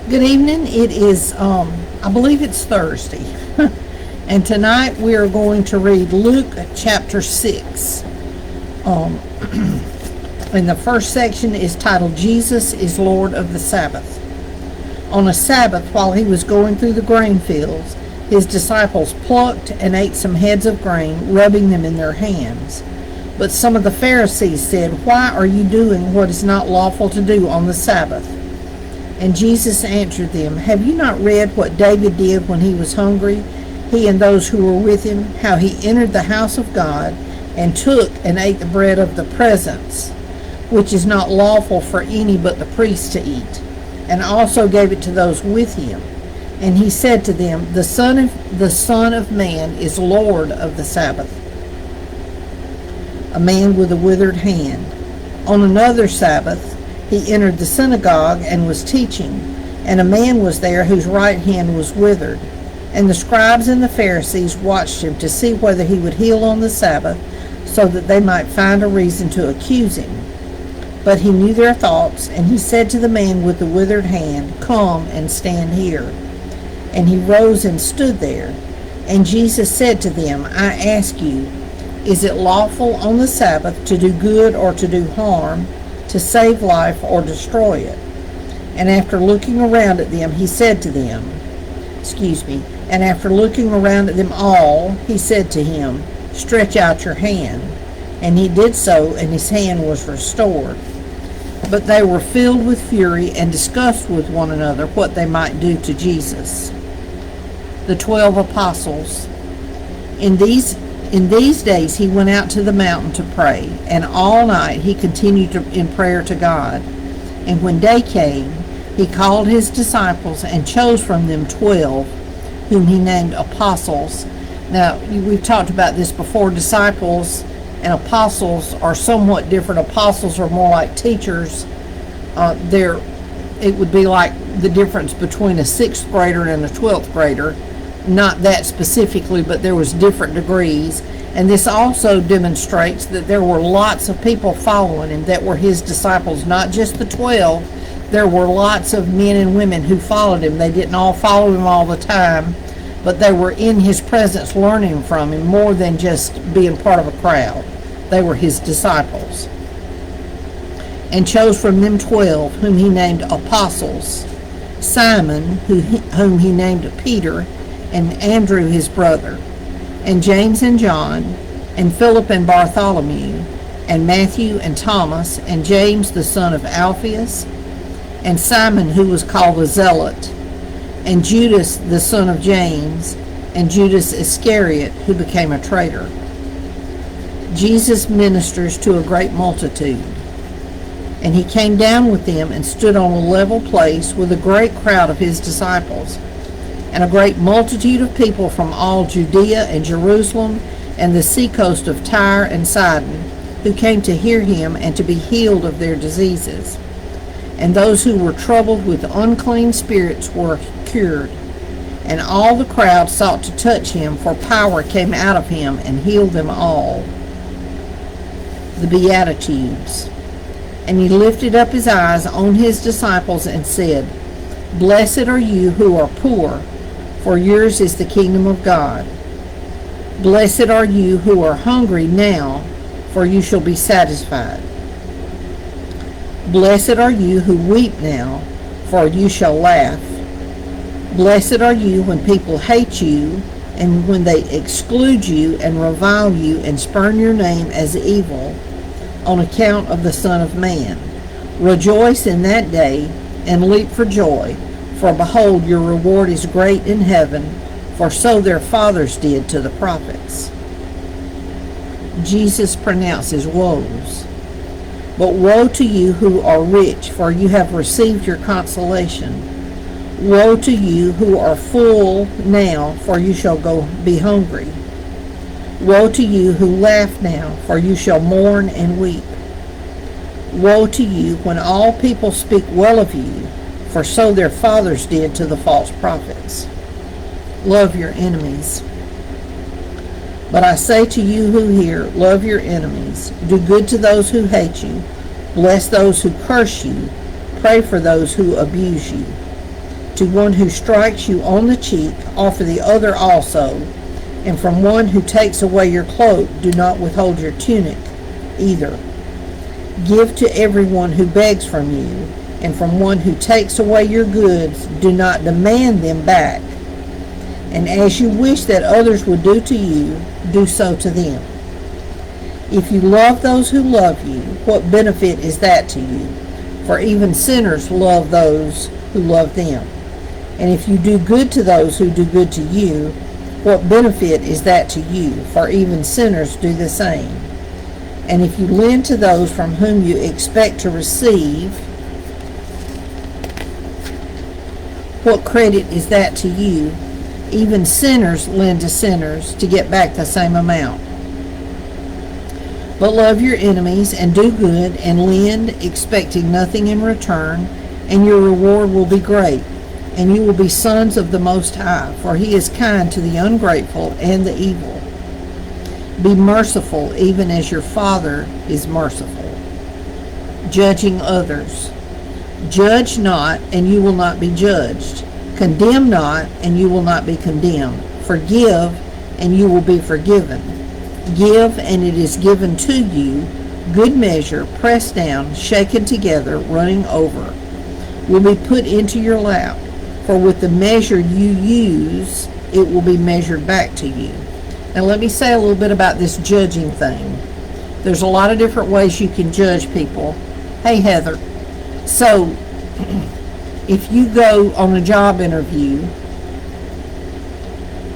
Good evening. It is, I believe it's Thursday. And tonight we are going to read Luke chapter 6. And the first section is titled, Jesus is Lord of the Sabbath. On a Sabbath, while he was going through the grain fields, his disciples plucked and ate some heads of grain, rubbing them in their hands. But some of the Pharisees said, "Why are you doing what is not lawful to do on the Sabbath?" And Jesus answered them, "Have you not read what David did when he was hungry, he and those who were with him, how he entered the house of God and took and ate the bread of the presence, which is not lawful for any but the priests to eat, and also gave it to those with him? And he said to them, the Son of Man is Lord of the Sabbath." A man with a withered hand. On another Sabbath, he entered the synagogue and was teaching, and a man was there whose right hand was withered. And the scribes and the Pharisees watched him to see whether he would heal on the Sabbath, so that they might find a reason to accuse him. But he knew their thoughts, and he said to the man with the withered hand, "Come and stand here." And he rose and stood there. And Jesus said to them, "I ask you, is it lawful on the Sabbath to do good or to do harm, to save life or destroy it?" And after looking around at them, he said to them, and after looking around at them all, he said to him, "Stretch out your hand." And he did so, and his hand was restored. But they were filled with fury and discussed with one another what they might do to Jesus. The 12 apostles. In these days he went out to the mountain to pray, and all night he continued in prayer to God. And when day came, he called his disciples and chose from them 12, whom he named apostles. Now, we've talked about this before. Disciples and apostles are somewhat different. Apostles are more like teachers. It would be like the difference between a 6th grader and a 12th grader. Not that specifically, but there was different degrees. And this also demonstrates that there were lots of people following him that were his disciples, not just the 12. There were lots of men and women who followed him. They didn't all follow him all the time, but they were in his presence learning from him more than just being part of a crowd. They were his disciples. And chose from them 12, whom he named apostles: Simon, whom he named Peter, and Andrew his brother, and James and John, and Philip and Bartholomew, and Matthew and Thomas, and James the son of Alphaeus, and Simon who was called a Zealot, and Judas the son of James, and Judas Iscariot, who became a traitor. Jesus ministers to a great multitude. And he came down with them and stood on a level place with a great crowd of his disciples, and a great multitude of people from all Judea and Jerusalem and the seacoast of Tyre and Sidon, who came to hear him and to be healed of their diseases. And those who were troubled with unclean spirits were cured. And all the crowd sought to touch him, for power came out of him and healed them all. The Beatitudes. And he lifted up his eyes on his disciples and said, "Blessed are you who are poor, for yours is the kingdom of God. Blessed are you who are hungry now, for you shall be satisfied. Blessed are you who weep now, for you shall laugh. Blessed are you when people hate you, and when they exclude you and revile you and spurn your name as evil on account of the Son of Man. Rejoice in that day and leap for joy, for behold, your reward is great in heaven, for so their fathers did to the prophets." Jesus pronounces woes. "But woe to you who are rich, for you have received your consolation. Woe to you who are full now, for you shall go be hungry. Woe to you who laugh now, for you shall mourn and weep. Woe to you when all people speak well of you, for so their fathers did to the false prophets. Love your enemies. But I say to you who hear, love your enemies, do good to those who hate you, bless those who curse you, pray for those who abuse you. To one who strikes you on the cheek, offer the other also. And from one who takes away your cloak, do not withhold your tunic either. Give to everyone who begs from you, and from one who takes away your goods, do not demand them back. And as you wish that others would do to you, do so to them. If you love those who love you, what benefit is that to you? For even sinners love those who love them. And if you do good to those who do good to you, what benefit is that to you? For even sinners do the same. And if you lend to those from whom you expect to receive, what credit is that to you? Even sinners lend to sinners to get back the same amount. But love your enemies and do good and lend, expecting nothing in return, and your reward will be great, and you will be sons of the Most High, for he is kind to the ungrateful and the evil. Be merciful, even as your Father is merciful. Judging others. Judge not, and you will not be judged. Condemn not, and you will not be condemned. Forgive, and you will be forgiven. Give, and it is given to you. Good measure, pressed down, shaken together, running over, will be put into your lap. For with the measure you use, it will be measured back to you. Now let me say a little bit about this judging thing. There's a lot of different ways you can judge people. Hey, Heather. So, if you go on a job interview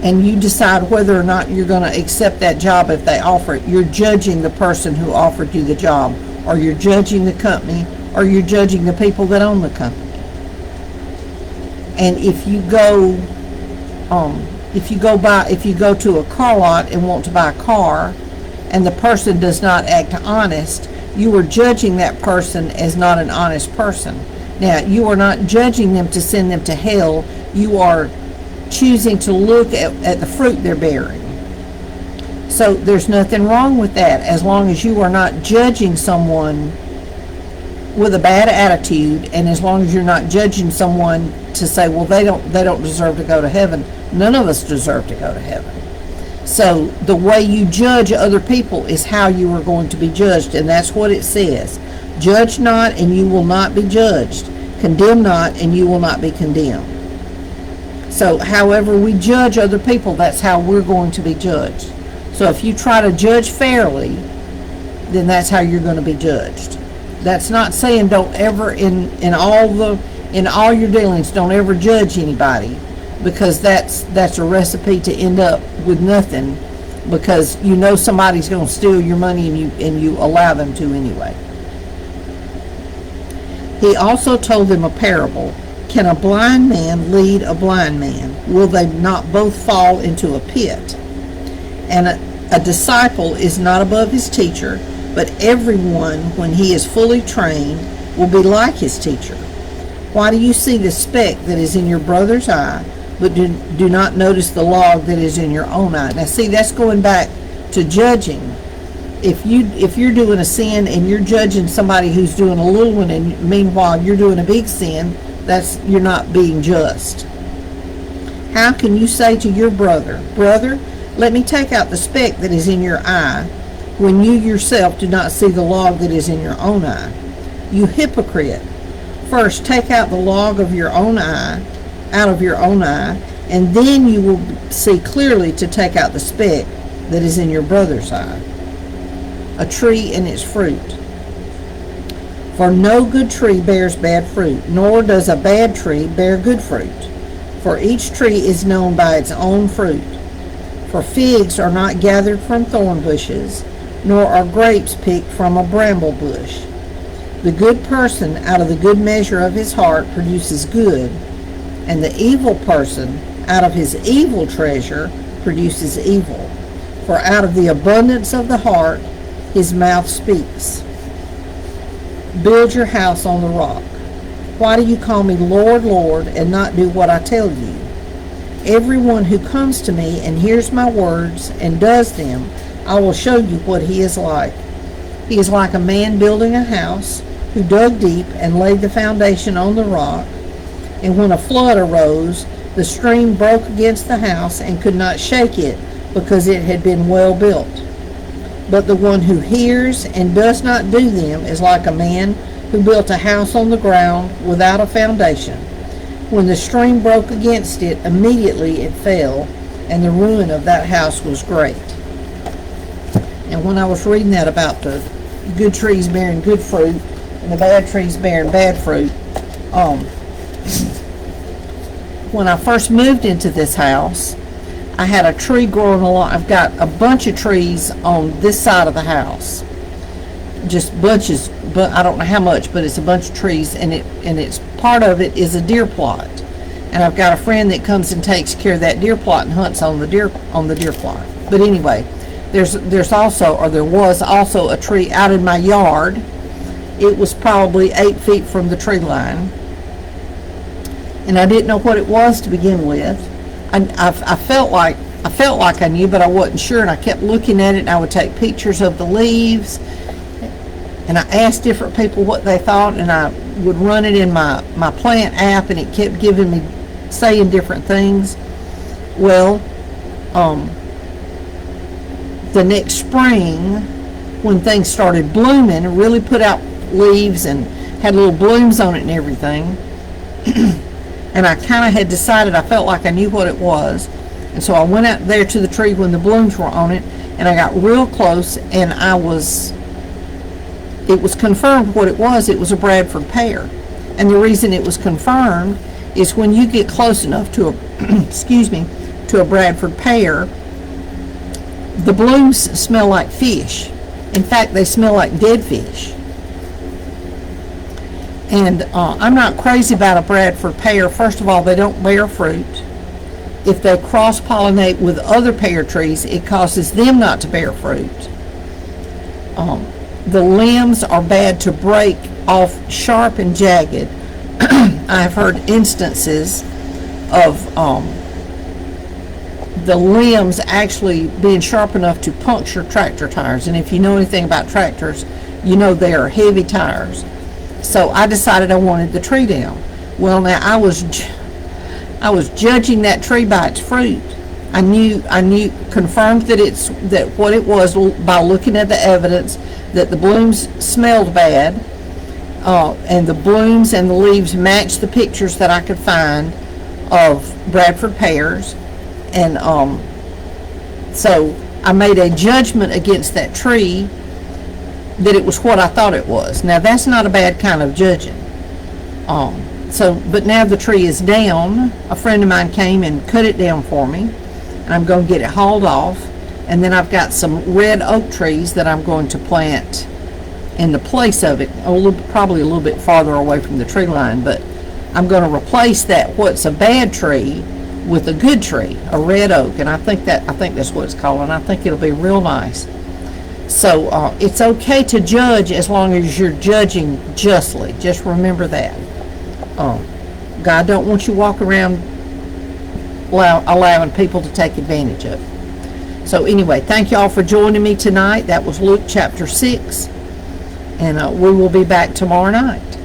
and you decide whether or not you're going to accept that job if they offer it, you're judging the person who offered you the job, or you're judging the company, or you're judging the people that own the company. And if you go to a car lot and want to buy a car, and the person does not act honest, you are judging that person as not an honest person. Now, you are not judging them to send them to hell. You are choosing to look at the fruit they're bearing. So there's nothing wrong with that, as long as you are not judging someone with a bad attitude, and as long as you're not judging someone to say, well, they don't deserve to go to heaven. None of us deserve to go to heaven. So the way you judge other people is how you are going to be judged, and that's what it says. Judge not, and you will not be judged. Condemn not, and you will not be condemned. So however we judge other people, that's how we're going to be judged. So if you try to judge fairly, then that's how you're going to be judged. That's not saying don't ever, in all your dealings, don't ever judge anybody, because that's a recipe to end up with nothing, because you know somebody's going to steal your money and you allow them to anyway. He also told them a parable. Can a blind man lead a blind man? Will they not both fall into a pit? And a disciple is not above his teacher, but everyone, when he is fully trained, will be like his teacher. Why do you see the speck that is in your brother's eye, but do not notice the log that is in your own eye? Now see, that's going back to judging. If you're doing a sin and you're judging somebody who's doing a little one, and meanwhile you're doing a big sin, you're not being just. How can you say to your brother, brother, let me take out the speck that is in your eye, when you yourself do not see the log that is in your own eye? You hypocrite. First take out the log of your own eye, out of your own eye, and then you will see clearly to take out the speck that is in your brother's eye. A tree and its fruit. For no good tree bears bad fruit, nor does a bad tree bear good fruit. For each tree is known by its own fruit. For figs are not gathered from thorn bushes, nor are grapes picked from a bramble bush. The good person out of the good measure of his heart produces good, and the evil person out of his evil treasure produces evil. For out of the abundance of the heart his mouth speaks. Build your house on the rock. Why do you call me Lord, Lord, and not do what I tell you? Everyone who comes to me and hears my words and does them, I will show you what he is like. He is like a man building a house, who dug deep and laid the foundation on the rock. And when a flood arose, the stream broke against the house and could not shake it, because it had been well built. But the one who hears and does not do them is like a man who built a house on the ground without a foundation. When the stream broke against it, immediately it fell, and the ruin of that house was great. And when I was reading that about the good trees bearing good fruit and the bad trees bearing bad fruit, when I first moved into this house, I had a tree growing along. I've got a bunch of trees on this side of the house, just bunches, but I don't know how much, but it's a bunch of trees, and it's part of it is a deer plot. And I've got a friend that comes and takes care of that deer plot and hunts on the deer plot. But anyway, there was also a tree out in my yard. It was probably 8 feet from the tree line, and I didn't know what it was to begin with. I felt like I knew, but I wasn't sure, and I kept looking at it, and I would take pictures of the leaves, and I asked different people what they thought, and I would run it in my plant app, and it kept giving me, saying different things. Well, the next spring, when things started blooming and really put out leaves and had little blooms on it and everything, and I kind of had decided, I felt like I knew what it was, and so I went out there to the tree when the blooms were on it, and I got real close, and it was confirmed what it was. It was a Bradford pear. And the reason it was confirmed is when you get close enough to a Bradford pear, the blooms smell like fish. In fact, they smell like dead fish. And I'm not crazy about a Bradford pear. First of all, they don't bear fruit. If they cross-pollinate with other pear trees, it causes them not to bear fruit. The limbs are bad to break off sharp and jagged. I've heard instances of the limbs actually being sharp enough to puncture tractor tires. And if you know anything about tractors, you know they are heavy tires. So I decided I wanted the tree down. Well, now I was judging that tree by its fruit. I knew, confirmed that what it was by looking at the evidence, that the blooms smelled bad, and the blooms and the leaves matched the pictures that I could find of Bradford pears. And so I made a judgment against that tree that it was what I thought it was. Now that's not a bad kind of judging. But now the tree is down. A friend of mine came and cut it down for me, and I'm going to get it hauled off. And then I've got some red oak trees that I'm going to plant in the place of it, probably a little bit farther away from the tree line. But I'm going to replace that, what's a bad tree, with a good tree, a red oak, and I think that's what it's called, and I think it'll be real nice. So it's okay to judge as long as you're judging justly. Just remember that. God don't want you walking around allowing people to take advantage of it. So anyway, thank you all for joining me tonight. That was Luke chapter 6, and we will be back tomorrow night.